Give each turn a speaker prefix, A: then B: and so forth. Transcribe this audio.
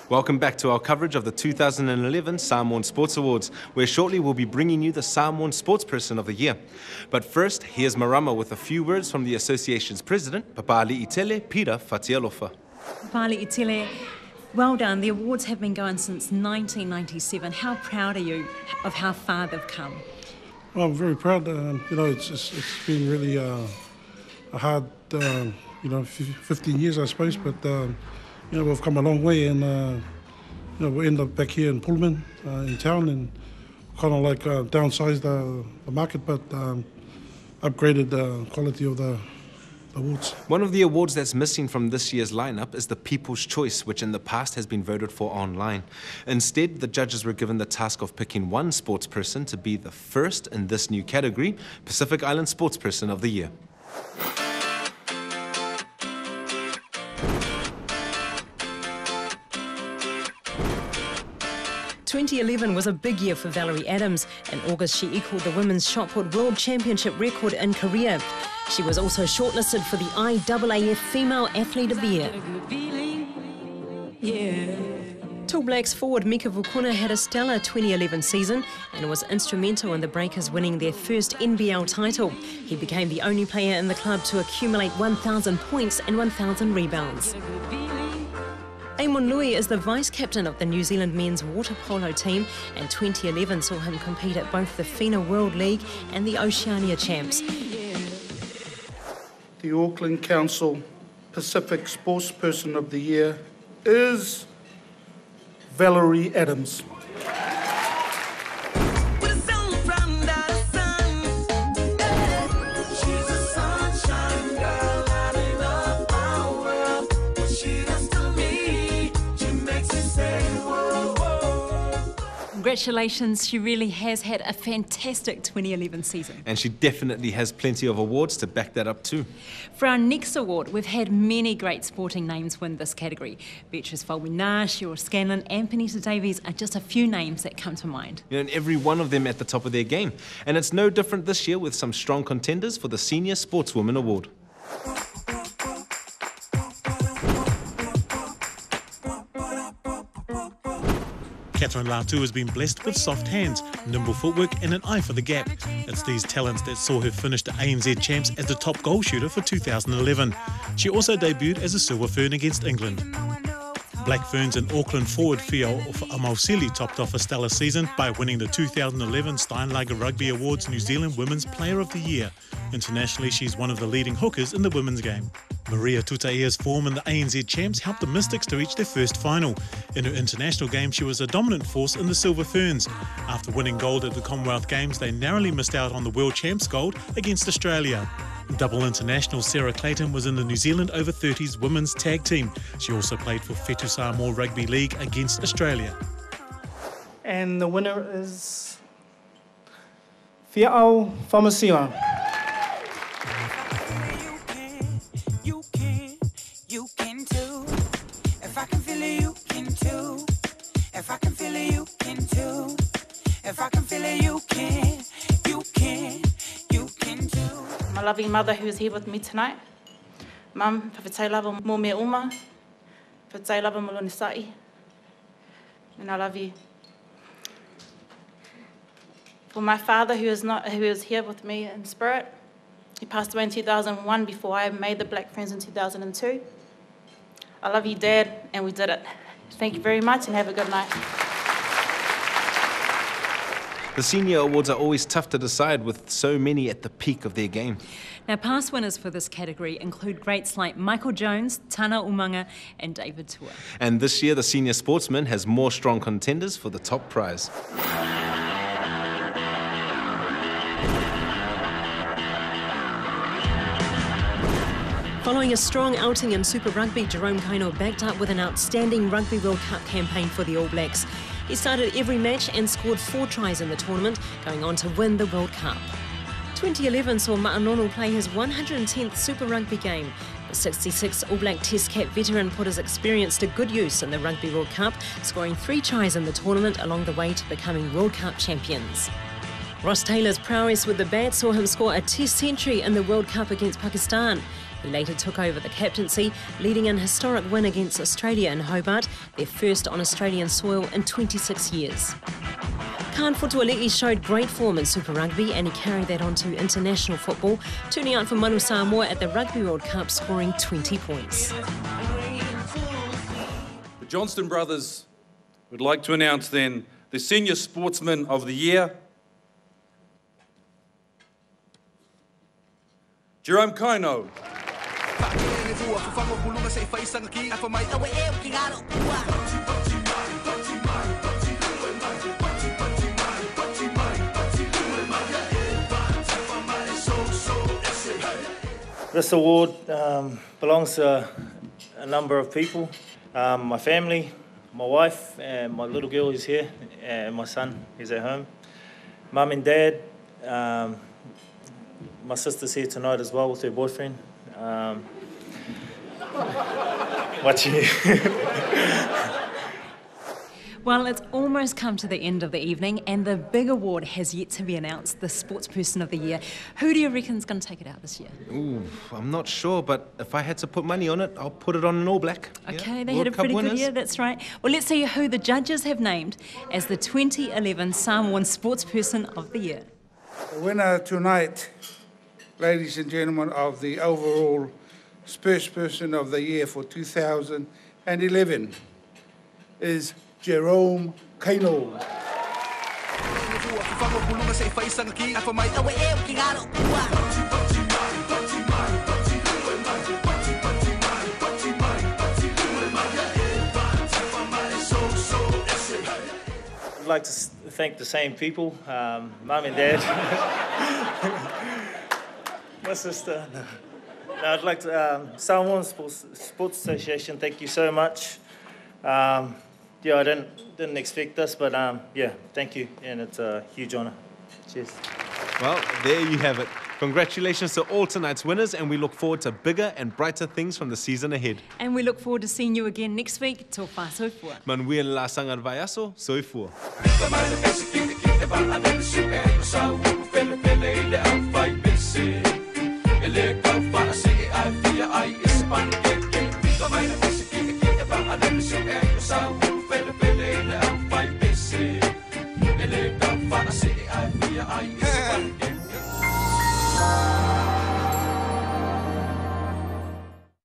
A: Welcome back to our coverage of the 2011 Samoan Sports Awards, where shortly we'll be bringing you the Samoan Sportsperson of the Year. But first, here's Marama with a few words from the association's president, Papali Itele Pira Fatialofa.
B: Papali Itele, well done. The awards have been going since 1997. How proud are you of how far they've come?
C: Well, I'm very proud. It's been really a hard, 15 years, I suppose, but we've come a long way, and we end up back here in Pullman, in town, and kind of like downsized the market, but upgraded the quality of the awards.
A: One of the awards that's missing from this year's lineup is the People's Choice, which in the past has been voted for online. Instead, the judges were given the task of picking one sportsperson to be the first in this new category, Pacific Island Sportsperson of the Year.
D: "2011 was a big year for Valerie Adams. In August, she equalled the Women's Shot Put World Championship record in Korea. She was also shortlisted for the IAAF Female Athlete of the Year. Tall Blacks forward Mika Vukuna had a stellar 2011 season and was instrumental in the Breakers winning their first NBL title. He became the only player in the club to accumulate 1,000 points and 1,000 rebounds. Eamon Lui is the vice-captain of the New Zealand men's water polo team, and 2011 saw him compete at both the FINA World League and the Oceania Champs.
E: The Auckland Council Pacific Sportsperson of the Year is Valerie Adams.
B: Congratulations, she really has had a fantastic 2011 season.
A: And she definitely has plenty of awards to back that up too.
B: For our next award, we've had many great sporting names win this category. Beatrice Faumuina, Cheryl Scanlon and Penita Davies are just a few names that come to mind.
A: And every one of them at the top of their game. And it's no different this year with some strong contenders for the Senior Sportswoman Award.
F: Catherine Latu has been blessed with soft hands, nimble footwork and an eye for the gap. It's these talents that saw her finish the ANZ Champs as the top goal shooter for 2011. She also debuted as a Silver Fern against England. Black Ferns and Auckland forward Fio Amausili topped off a stellar season by winning the 2011 Steinlager Rugby Awards New Zealand Women's Player of the Year. Internationally, she's one of the leading hookers in the women's game. Maria Tutaia's form in the ANZ Champs helped the Mystics to reach their first final. In her international game, she was a dominant force in the Silver Ferns. After winning gold at the Commonwealth Games, they narrowly missed out on the World Champs gold against Australia. Double international Sarah Clayton was in the New Zealand over 30s women's tag team. She also played for Whetu Samoa Rugby League against Australia.
G: And the winner is Fia'au Faumuina.
H: My loving mother who is here with me tonight. Mum, whawhetai lava mō mea uma, whawhetai lava moloni sa'i, and I love you. For my father who is here with me in spirit, he passed away in 2001 before I made the Black Ferns in 2002. I love you, Dad, and we did it. Thank you very much and have a good night.
A: The senior awards are always tough to decide with so many at the peak of their game.
B: Now, past winners for this category include greats like Michael Jones, Tana Umaga and David Tua.
A: And this year, the senior sportsman has more strong contenders for the top prize.
D: Following a strong outing in Super Rugby, Jerome Kaino backed up with an outstanding Rugby World Cup campaign for the All Blacks. He started every match and scored 4 tries in the tournament, going on to win the World Cup. 2011 saw Ma'anono play his 110th Super Rugby game. The 66 All Black Test Cap veteran put his experience to good use in the Rugby World Cup, scoring 3 tries in the tournament along the way to becoming World Cup champions. Ross Taylor's prowess with the bat saw him score a Test century in the World Cup against Pakistan. He later took over the captaincy, leading an historic win against Australia in Hobart, their first on Australian soil in 26 years. Kaan Fotuali'i showed great form in Super Rugby and he carried that on to international football, turning out for Manu Samoa at the Rugby World Cup, scoring 20 points.
I: The Johnston brothers would like to announce then the Senior Sportsman of the Year, Jerome Kaino.
G: This award belongs to a number of people. My family, my wife, and my little girl is here, and my son is at home. Mum and Dad, my sister's here tonight as well with her boyfriend. Watching you.
B: Well, it's almost come to the end of the evening and the big award has yet to be announced, the Sportsperson of the Year. Who do you reckon's going to take it out this year?
A: Ooh, I'm not sure, but if I had to put money on it, I'll put it on an All Black.
B: Okay,
A: yeah,
B: they
A: World
B: had a
A: Cup
B: pretty
A: winners.
B: good year, that's right. Well, let's see who the judges have named as the 2011 Samoan Sportsperson of the Year.
E: The winner tonight, ladies and gentlemen, of the overall Sportsperson of the Year for 2011 is Jerome Kaino.
G: I'd like to thank the same people, Mum and Dad, my sister. No, I'd like to, Samoan Sports Association, thank you so much. Yeah, I didn't expect this, but yeah, thank you, and it's a huge honour. Cheers.
A: Well, there you have it. Congratulations to all tonight's winners, and we look forward to bigger and brighter things from the season ahead.
B: And we look forward to seeing you again next week. Tō whā soifua.
A: Manuel La Sangar Vaiaso, soifua.
J: I